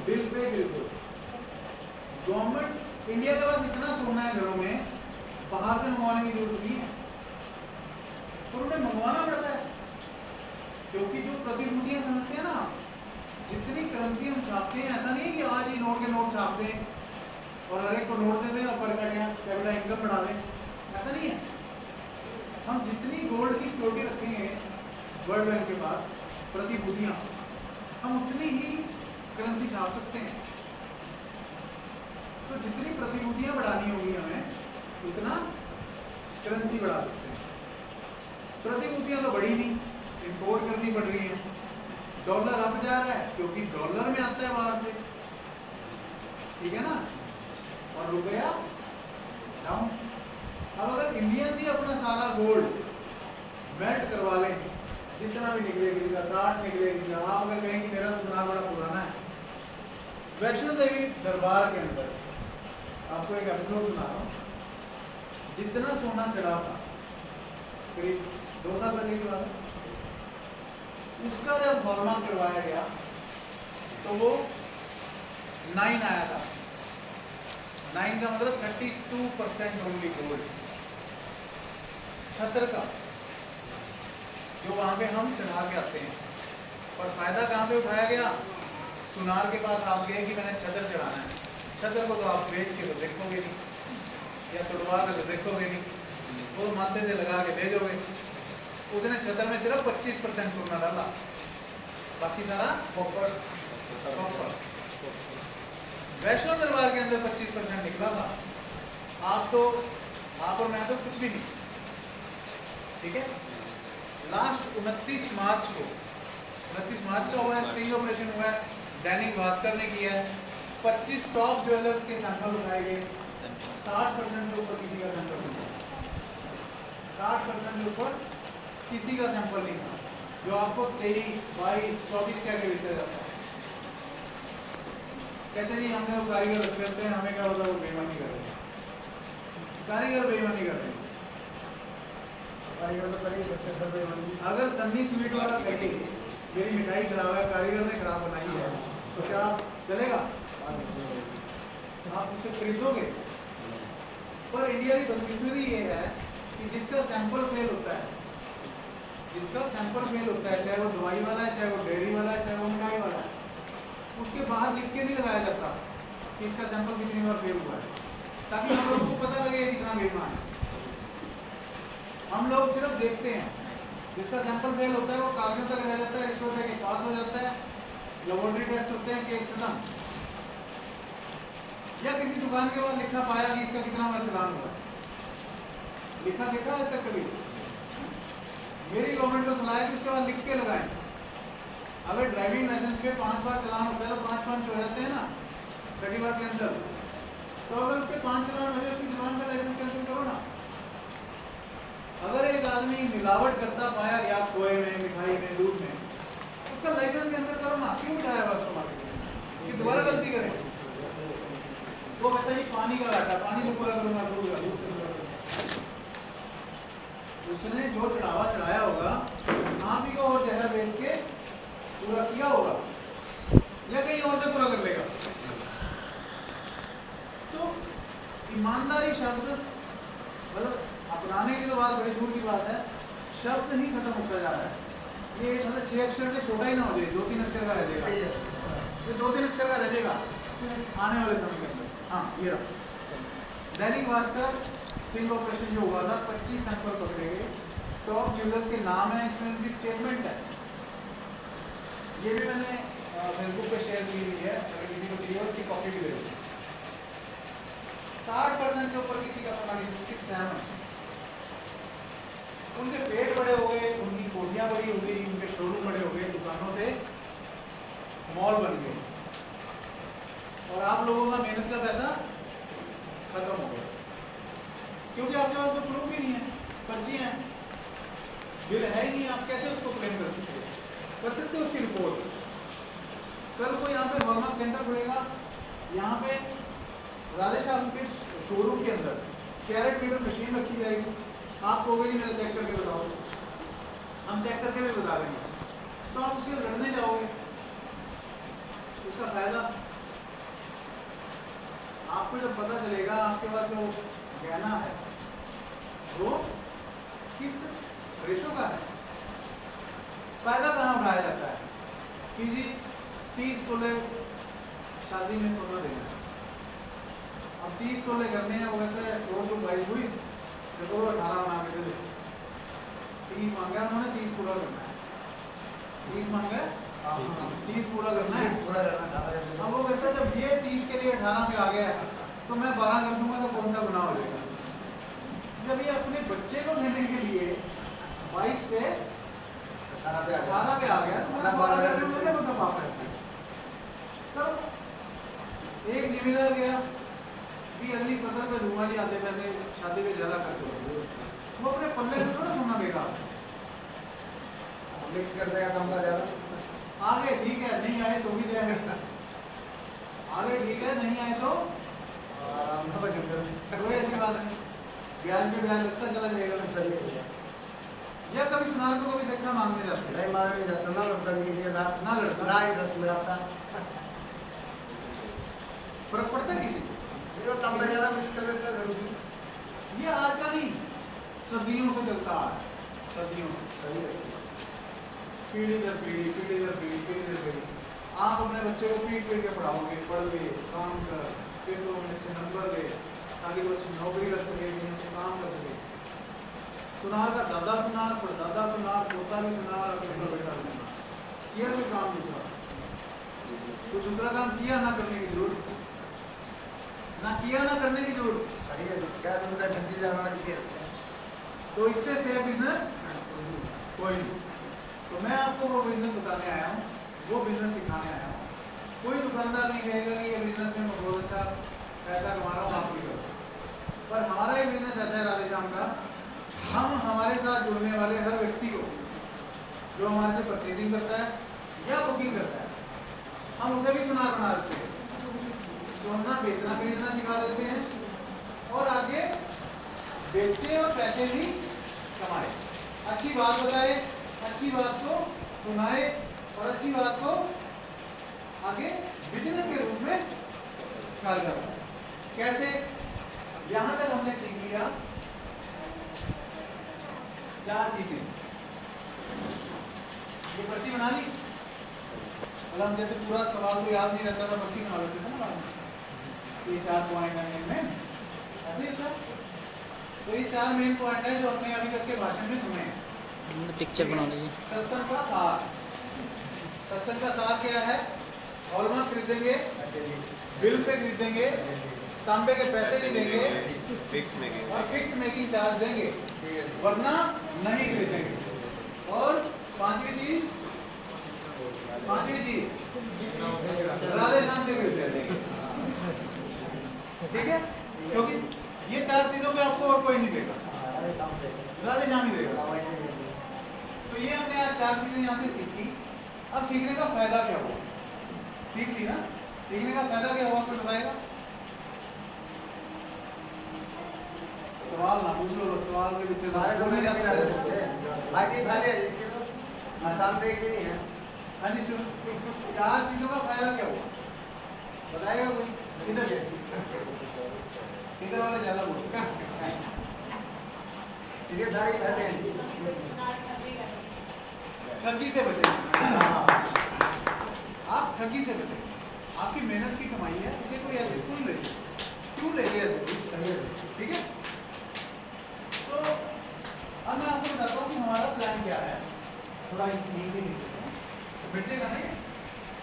Bill pay बिल्कुल। Government India के पास इतना सोना है घरों में, बाहर से मंगवाने की जरूरत नहीं है, पर उन्हें मंगवाना पड़ता है क्योंकि जो प्रतिभूतियां समझते हैं ना, जितनी करेंसी हम छापते हैं, ऐसा नहीं है कि आज ही नोट के नोट छाप दें और हर एक को नोट दे दें और पर कैपिटल इनकम बढ़ा दें, ऐसा नहीं है। हम जितनी गोल्ड की सिक्योरिटी रखेंगे वर्ल्ड बैंक के पास प्रतिभूतियां, हम उतनी ही करेंसी छाप सकते हैं। तो जितनी प्रतिभूतियां बढ़ानी होगी हमें, उतना करेंसी बढ़ा सकते हैं। प्रतिभूतियां तो बढ़ी नहीं, इंपोर्ट करनी पड़ रही है। डॉलर अप जा रहा है क्योंकि डॉलर में आता है बाहर से, ठीक है ना, और रुपया डाउन। अब अगर इंडियंस ही अपना सारा गोल्ड मेल्ट करवा लें, जितना भी निकले, किसी का 60 निकले, किसी का, आप अगर कहें कि मेरा तो सुनार बड़ा पुराना है, वैष्णो देवी दरबार के अंदर आपको एक एपिसोड सुना रहा हूँ। जितना सोना चढ़ा था, करीब 2 साल पहले की बात है, उसका जब हॉलमार्क करवाया गया तो वो 9 आया था। 9 का मतलब 32% ओनली गोल्ड। छत्र का जो वहां पे हम चढ़ा के आते हैं, और फायदा कहाँ पे उठाया गया? सुनार के पास आप गए कि मैंने छत्र चढ़ाना है, छत्र को तो आप बेच के तो देखोगे नहीं, या तोड़वा के तो देखोगे नहीं, वो माथे से लगा के दे दोगे। उसने छत्र में सिर्फ 25% सोना डाला, बाकी सारा कॉपर। वैष्णो दरबार के अंदर 25% निकला था। आप और मैं तो कुछ भी नहीं, ठीक है। लास्ट 29 मार्च को, 29 मार्च का हुआ है, स्टिंग ऑपरेशन हुआ है, दैनिक भास्कर ने किया है। 25 टॉप ज्वेलर्स के सैंपल उठाए गए, 60% से ऊपर किसी का सैंपल नहीं था। 60% से ऊपर किसी का सैंपल नहीं था, जो आपको 23, 22, 24 क्या के बेचा जाता है। कहते जी हमने वो कारीगर रखे होते हैं, हमें क्या होता है, वो बेईमानी कर रहे हैं। कारीगर बेईमानी कर रहे हैं, कारीगर तो कर ही सकते हैं बेईमानी। अगर सन्नी स्वीट वाला कहे मेरी मिठाई खराब है, कारीगर ने खराब बनाई है, तो क्या चलेगा? आप उसे खरीदोगे? पर इंडिया की बदकिस्मती ये है कि जिसका सैंपल फेल होता है, जिसका सैंपल फेल होता है, चाहे वो दवाई वाला है, चाहे वो डेयरी वाला है, चाहे वो मिठाई वाला है, उसके बाहर लिख के नहीं लगाया जाता कि इसका सैंपल कितनी बार फेल हुआ है, ताकि हम लोगों को पता लगे कितना बेईमान है। हम लोग सिर्फ देखते हैं, जिसका सैंपल फेल होता है वो कागजों तक रह जाता है, रिश्वत लेके पास हो जाता है, लेबोरेटरी टेस्ट होते हैं, केस खत्म। या किसी दुकान के बाद लिखा पाया कि इसका कितना बार चलान हुआ है, लिखा देखा है तक कभी? मेरी गवर्नमेंट को सलाह है कि उसके बाद लिख के लगाएं। अगर ड्राइविंग लाइसेंस पे 5 बार चलान होता है तो 5 पंच हो जाते हैं ना, 30 बार कैंसिल। तो अगर उसके 5 चलान हो जाए, उसकी दुकान का लाइसेंस कैंसिल करो ना। अगर एक आदमी मिलावट करता पाया गया खोए में, मिठाई में, दूध में, उसका लाइसेंस कैंसिल करो ना। क्यों बिठाया हुआ उसको मार्केट में कि दोबारा गलती करे? वो कहता है पानी का घाटा, पानी से पूरा करूंगा, दूध का दूध से पूरा करूंगा। उसने जो चढ़ावा चढ़ाया होगा, आप ही को और जहर बेच के पूरा किया होगा, या कहीं और से पूरा कर लेगा। तो ईमानदारी शब्द मतलब अपनाने की तो बात बड़ी दूर की बात है, शब्द ही खत्म होता जा रहा है। ये मतलब 6 अक्षर से छोटा ही ना हो जाए, 2-3 अक्षर का रह जाएगा, ये 2-3 अक्षर का रह जाएगा आने वाले समय के अंदर। हाँ, ये रहा दैनिक भास्कर स्टिंग ऑपरेशन जो हुआ था, 25 सैंपल पकड़े गए, टॉप ज्वेलर्स के नाम है, इसमें उनकी स्टेटमेंट है। ये भी मैंने फेसबुक पे शेयर की हुई है, अगर किसी को चाहिए उसकी कॉपी भी दे दूँ। 60% से ऊपर किसी का सोना किस सैम है। उनके पेट बड़े हो गए, उनकी कोठियां बड़ी हो गई, उनके शोरूम बड़े हो गए, दुकानों से मॉल बन गए, और आप लोगों का मेहनत का पैसा खत्म हो गया, क्योंकि आपके पास कोई प्रूफ ही नहीं है, पर्चियां हैं, बिल है ही नहीं, आप कैसे उसको क्लेम कर सकते हो? कर सकते हो उसकी रिपोर्ट? कल को यहाँ पे हॉलमार्क सेंटर खुलेगा, यहाँ पे राधेश्याम के शोरूम के अंदर कैरेट मीटर मशीन रखी जाएगी, आप कहोगे जी मेरा चेक करके बताओ, हम चेक करके भी बता देंगे, तो आप उससे लड़ने जाओगे, उसका फायदा आपको जब पता चलेगा आपके पास जो गहना है वो किस रेशो का है। फायदा कहाँ उठाया जाता है कि जी 30 तोले शादी में सोना देना है, अब 30 तोले करने हैं, वो कहते हैं छोड़ दो 22 देखो 18 बना के दे, 30 मांगा उन्होंने, 30 पूरा करना है, 30 मांगा 30 पूरा करना है। अब वो कहता है जब ये 30 के लिए 18 पे आ गया तो मैं 12 कर दूंगा तो कौन सा गुनाह हो जाएगा। जब ये अपने बच्चे को देने के लिए 22 से 18 पे आ गया तो मैं 16 कर दूंगा तो माफ करता है। तो एक जिम्मेदार गया कि अगली फसल पे दूंगा जी आधे पैसे, शादी में ज्यादा खर्च हो, वो अपने पल्ले से थोड़ा सोना देगा, मिक्स कर देगा कम का ज्यादा। आगे ठीक है नहीं आए तो भी जाएगा, आगे ठीक है नहीं आए तो कोई ऐसी बात नहीं, ब्याज पे ब्याज लगता चला जाएगा। या कभी सुनार को कभी देखा मांगने जाते नहीं मांगने जाता ना, लड़ता भी किसी के साथ ना लड़ता ना ही रस मिलाता, फर्क पड़ता है किसी को, ये कम का ज्यादा मिक्स कर देता जरूर। ये आज का नहीं सदियों से चलता आ रहा है, सदियों से, सही है। पीढ़ी दर पीढ़ी, पीढ़ी दर पीढ़ी, पीढ़ी दर पीढ़ी। आप अपने बच्चे को पीट पीट के पढ़ाओगे, पढ़ ले, काम कर, पेपरों में अच्छे नंबर ले, ताकि वो अच्छी नौकरी लग सके, अच्छे काम कर सके। सुनार का दादा सुनार, परदादा सुनार, पोता भी सुनार और दूसरा बेटा भी सुनार, किया कोई काम दूसरा, तो दूसरा काम किया ना करने की जरूरत, ना किया ना करने की जरूरत। सही है, क्या उनका ठंडी जानवर किया तो इससे सेफ बिजनेस कोई नहीं। तो मैं आपको वो बिजनेस बताने आया हूँ, वो बिजनेस सिखाने आया हूँ। कोई दुकानदार नहीं कहेगा कि ये बिजनेस में मैं बहुत अच्छा पैसा कमा रहा हूँ, आप भी करो, पर हमारा एक बिजनेस ऐसा है राधेश्याम का, हम हमारे साथ जुड़ने वाले हर व्यक्ति को जो हमारे से परचेजिंग करता है या बुकिंग करता है, हम उसे भी सुनार बना देते हैं, सोना बेचना खरीदना सिखा देते हैं, और आगे बेचे और पैसे भी कमाए, अच्छी बात बताए, अच्छी बात को सुनाए और अच्छी बात को आगे बिजनेस के रूप में कार्य करना। कैसे? यहां तक हमने सीख लिया 4 चीजें। ये पर्ची बना ली, मतलब हम जैसे पूरा सवाल तो याद नहीं रहता था, पर्ची बना लेते थे ना बाद में, ये 4 पॉइंट है इनमें, ऐसे ही होता है। तो ये 4 मेन पॉइंट है जो अपने अभी तक के भाषण में सुने हैं। पिक्चर बना लीजिए। सत्संग का सार, सत्संग का सार क्या है? हॉलमार्क खरीदेंगे, बिल पे खरीदेंगे, तांबे के पैसे नहीं देंगे और फिक्स मेकिंग चार्ज देंगे, वरना नहीं खरीदेंगे। और पांचवी चीज राधेश्याम से खरीदेंगे, ठीक है? क्योंकि ये 4 चीजों पे आपको और कोई नहीं देगा, राधेश्याम ही देगा। तो ये हमने आज 4 चीजें यहाँ से सीखी। अब सीखने का फायदा क्या हुआ? सीख ली ना, सीखने का फायदा क्या हुआ कोई बताएगा? सवाल ना पूछ लो, सवाल के पीछे बोलने जाते हैं। बाकी फायदे हैं इसके, तो नुकसान तो एक भी नहीं है। हाँ जी सुन, 4 चीजों का फायदा क्या हुआ बताएगा कोई? इधर इधर वाले ज्यादा बोलो। इसके सारे फायदे हैं। ठगी से बचे, आप ठगी से बचे, आपकी मेहनत की कमाई है, इसे कोई ऐसे क्यों ले, क्यों लेंगे ऐसे, ठीक है? तो अब मैं आपको बताता हूँ कि हमारा प्लान क्या है, थोड़ा हिंदी लिख देता हूँ, मिटेगा नहीं।